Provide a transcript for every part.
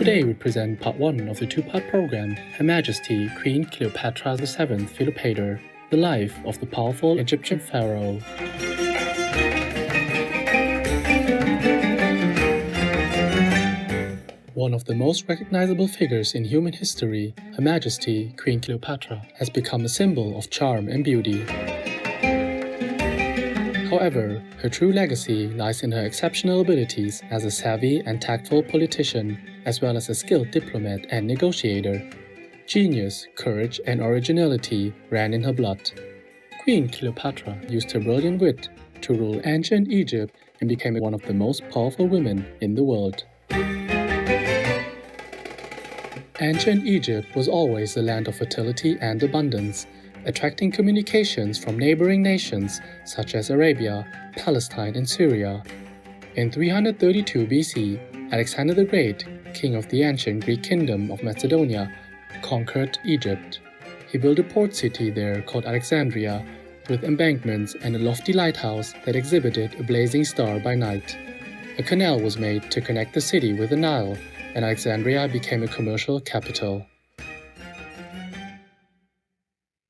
Today we present part 1 of the two-part program, Her Majesty Queen Cleopatra VII Philopator, the life of the powerful Egyptian pharaoh. One of the most recognizable figures in human history, Her Majesty Queen Cleopatra has become a symbol of charm and beauty. However, her true legacy lies in her exceptional abilities as a savvy and tactful politician, as well as a skilled diplomat and negotiator. Genius, courage, and originality ran in her blood. Queen Cleopatra used her brilliant wit to rule ancient Egypt and became one of the most powerful women in the world. Ancient Egypt was always a land of fertility and abundance, attracting communications from neighboring nations such as Arabia, Palestine, and Syria. In 332 BC, Alexander the Great, king of the ancient Greek kingdom of Macedonia, conquered Egypt. He built a port city there called Alexandria, with embankments and a lofty lighthouse that exhibited a blazing star by night. A canal was made to connect the city with the Nile, and Alexandria became a commercial capital.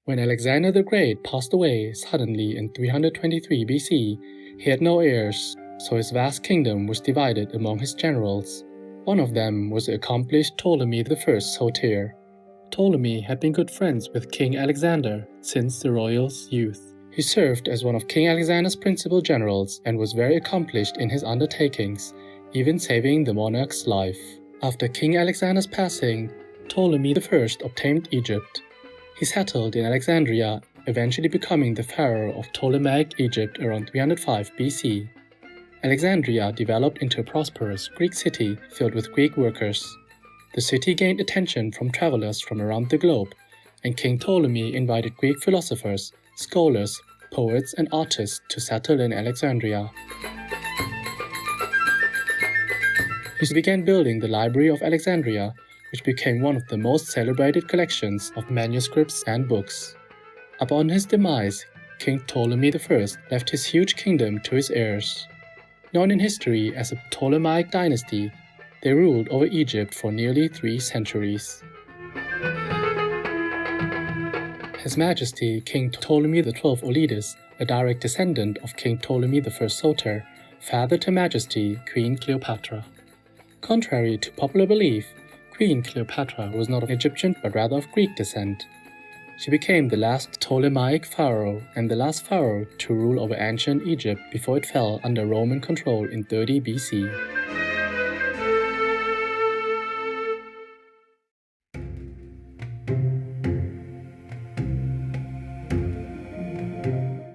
When Alexander the Great passed away suddenly in 323 BC, he had no heirs, so his vast kingdom was divided among his generals. One of them was the accomplished Ptolemy I Soter. Ptolemy had been good friends with King Alexander since the royal's youth. He served as one of King Alexander's principal generals and was very accomplished in his undertakings, even saving the monarch's life. After King Alexander's passing, Ptolemy I obtained Egypt. He settled in Alexandria, eventually becoming the pharaoh of Ptolemaic Egypt around 305 BC. Alexandria developed into a prosperous Greek city filled with Greek workers. The city gained attention from travelers from around the globe, and King Ptolemy invited Greek philosophers, scholars, poets, and artists to settle in Alexandria. He began building the Library of Alexandria, which became one of the most celebrated collections of manuscripts and books. Upon his demise, King Ptolemy I left his huge kingdom to his heirs. Known in history as the Ptolemaic dynasty, they ruled over Egypt for nearly 3 centuries. His Majesty King Ptolemy XII Olides, a direct descendant of King Ptolemy I Soter, fathered Her Majesty Queen Cleopatra. Contrary to popular belief, Queen Cleopatra was not of Egyptian but rather of Greek descent. She became the last Ptolemaic pharaoh and the last pharaoh to rule over ancient Egypt before it fell under Roman control in 30 BC.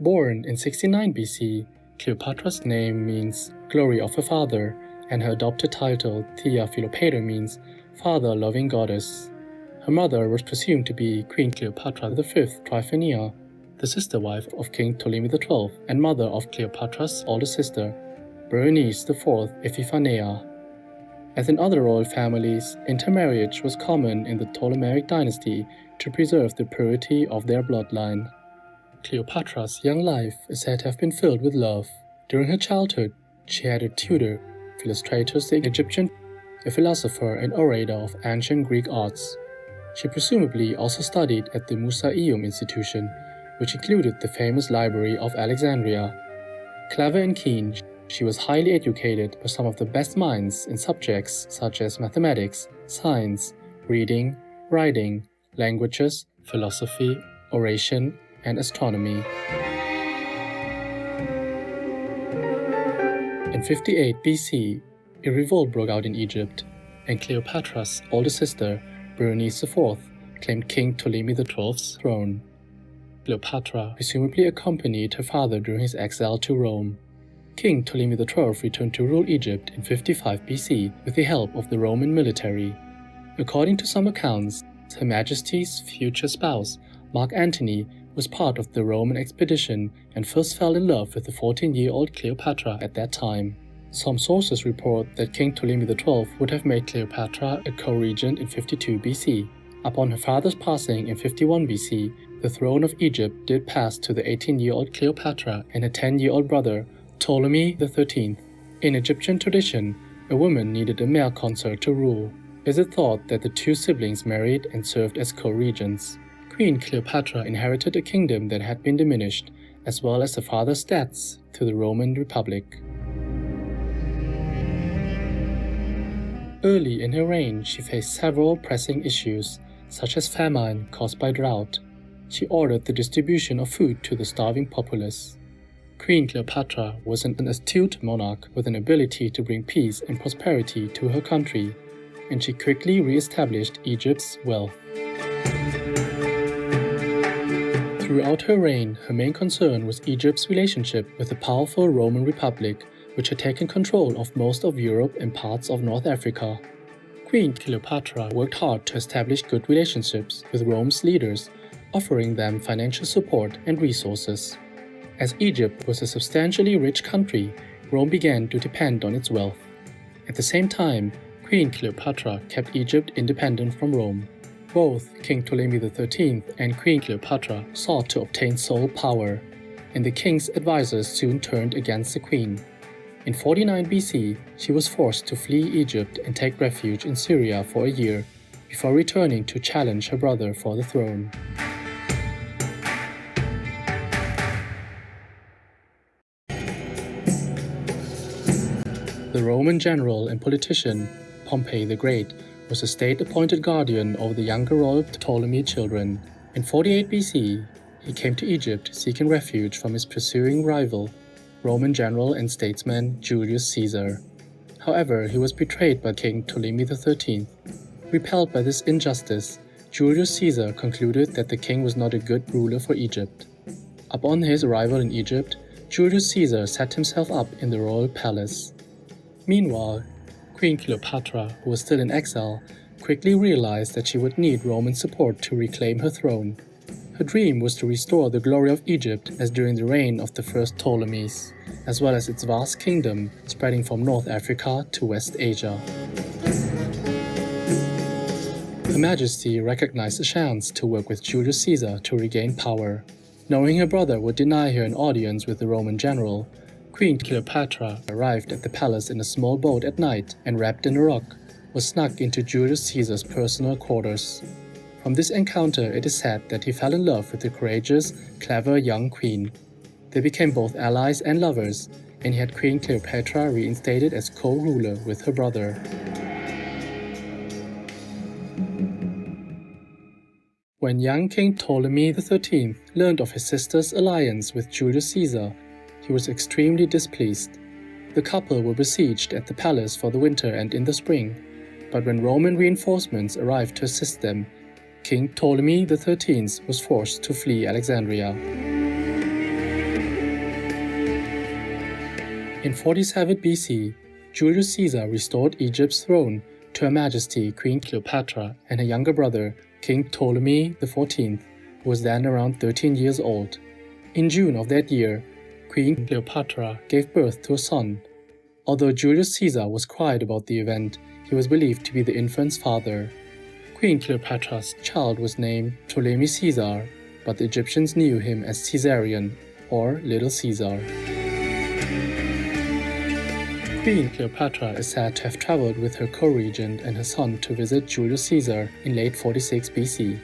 Born in 69 BC, Cleopatra's name means glory of her father, and her adopted title, Thea Philopator, means father-loving goddess. Her mother was presumed to be Queen Cleopatra V Tryphenia, the sister wife of King Ptolemy XII and mother of Cleopatra's older sister, Berenice IV Epiphaneia. As in other royal families, intermarriage was common in the Ptolemaic dynasty to preserve the purity of their bloodline. Cleopatra's young life is said to have been filled with love. During her childhood, she had a tutor, Philostratus the Egyptian, a philosopher and orator of ancient Greek arts. She presumably also studied at the Museium Institution, which included the famous Library of Alexandria. Clever and keen, she was highly educated by some of the best minds in subjects such as mathematics, science, reading, writing, languages, philosophy, oration, and astronomy. In 58 BC, a revolt broke out in Egypt, and Cleopatra's older sister, Berenice IV, claimed King Ptolemy XII's throne. Cleopatra presumably accompanied her father during his exile to Rome. King Ptolemy XII returned to rule Egypt in 55 BC with the help of the Roman military. According to some accounts, Her Majesty's future spouse, Mark Antony, was part of the Roman expedition and first fell in love with the 14-year-old Cleopatra at that time. Some sources report that King Ptolemy XII would have made Cleopatra a co-regent in 52 BC. Upon her father's passing in 51 BC, the throne of Egypt did pass to the 18-year-old Cleopatra and her 10-year-old brother, Ptolemy XIII. In Egyptian tradition, a woman needed a male consort to rule. It is thought that the two siblings married and served as co-regents. Queen Cleopatra inherited a kingdom that had been diminished, as well as her father's debts to the Roman Republic. Early in her reign, she faced several pressing issues, such as famine caused by drought. She ordered the distribution of food to the starving populace. Queen Cleopatra was an astute monarch with an ability to bring peace and prosperity to her country, and she quickly re-established Egypt's wealth. Throughout her reign, her main concern was Egypt's relationship with the powerful Roman Republic, which had taken control of most of Europe and parts of North Africa. Queen Cleopatra worked hard to establish good relationships with Rome's leaders, offering them financial support and resources. As Egypt was a substantially rich country, Rome began to depend on its wealth. At the same time, Queen Cleopatra kept Egypt independent from Rome. Both King Ptolemy XIII and Queen Cleopatra sought to obtain sole power, and the king's advisors soon turned against the queen. In 49 BC, she was forced to flee Egypt and take refuge in Syria for a year, before returning to challenge her brother for the throne. The Roman general and politician Pompey the Great was a state-appointed guardian of the younger royal Ptolemy children. In 48 BC, he came to Egypt seeking refuge from his pursuing rival, Roman general and statesman Julius Caesar. However, he was betrayed by King Ptolemy XIII. Repelled by this injustice, Julius Caesar concluded that the king was not a good ruler for Egypt. Upon his arrival in Egypt, Julius Caesar set himself up in the royal palace. Meanwhile, Queen Cleopatra, who was still in exile, quickly realized that she would need Roman support to reclaim her throne. Her dream was to restore the glory of Egypt as during the reign of the first Ptolemies, as well as its vast kingdom spreading from North Africa to West Asia. Her Majesty recognized a chance to work with Julius Caesar to regain power. Knowing her brother would deny her an audience with the Roman general, Queen Cleopatra arrived at the palace in a small boat at night and, wrapped in a rug, was snuck into Julius Caesar's personal quarters. From this encounter, it is said that he fell in love with the courageous, clever young queen. They became both allies and lovers, and he had Queen Cleopatra reinstated as co-ruler with her brother. When young King Ptolemy XIII learned of his sister's alliance with Julius Caesar, he was extremely displeased. The couple were besieged at the palace for the winter and in the spring, but when Roman reinforcements arrived to assist them, King Ptolemy XIII was forced to flee Alexandria. In 47 BC, Julius Caesar restored Egypt's throne to Her Majesty Queen Cleopatra and her younger brother, King Ptolemy XIV, who was then around 13 years old. In June of that year, Queen Cleopatra gave birth to a son. Although Julius Caesar was quiet about the event, he was believed to be the infant's father. Queen Cleopatra's child was named Ptolemy Caesar, but the Egyptians knew him as Caesarion, or Little Caesar. Queen Cleopatra is said to have traveled with her co-regent and her son to visit Julius Caesar in late 46 BC.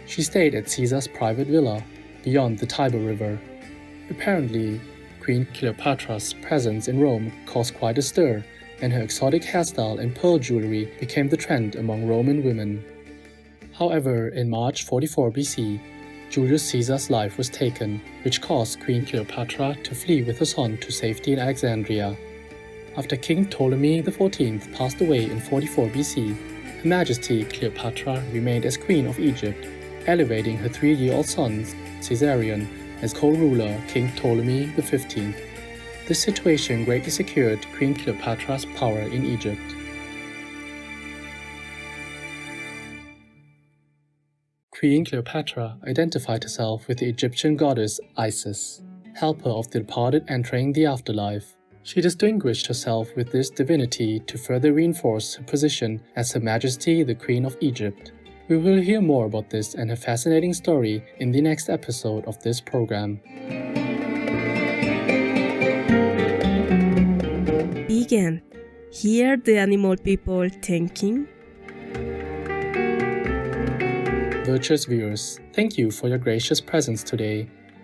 She stayed at Caesar's private villa, beyond the Tiber River. Apparently, Queen Cleopatra's presence in Rome caused quite a stir, and her exotic hairstyle and pearl jewelry became the trend among Roman women. However, in March 44 BC, Julius Caesar's life was taken, which caused Queen Cleopatra to flee with her son to safety in Alexandria. After King Ptolemy XIV passed away in 44 BC, Her Majesty Cleopatra remained as Queen of Egypt, elevating her 3-year-old son, Caesarion, as co-ruler King Ptolemy XV. This situation greatly secured Queen Cleopatra's power in Egypt. Queen Cleopatra identified herself with the Egyptian goddess Isis, helper of the departed entering the afterlife. She distinguished herself with this divinity to further reinforce her position as Her Majesty the Queen of Egypt. We will hear more about this and her fascinating story in the next episode of this program. Begin. Hear the animal people thinking. Virtuous viewers, thank you for your gracious presence today.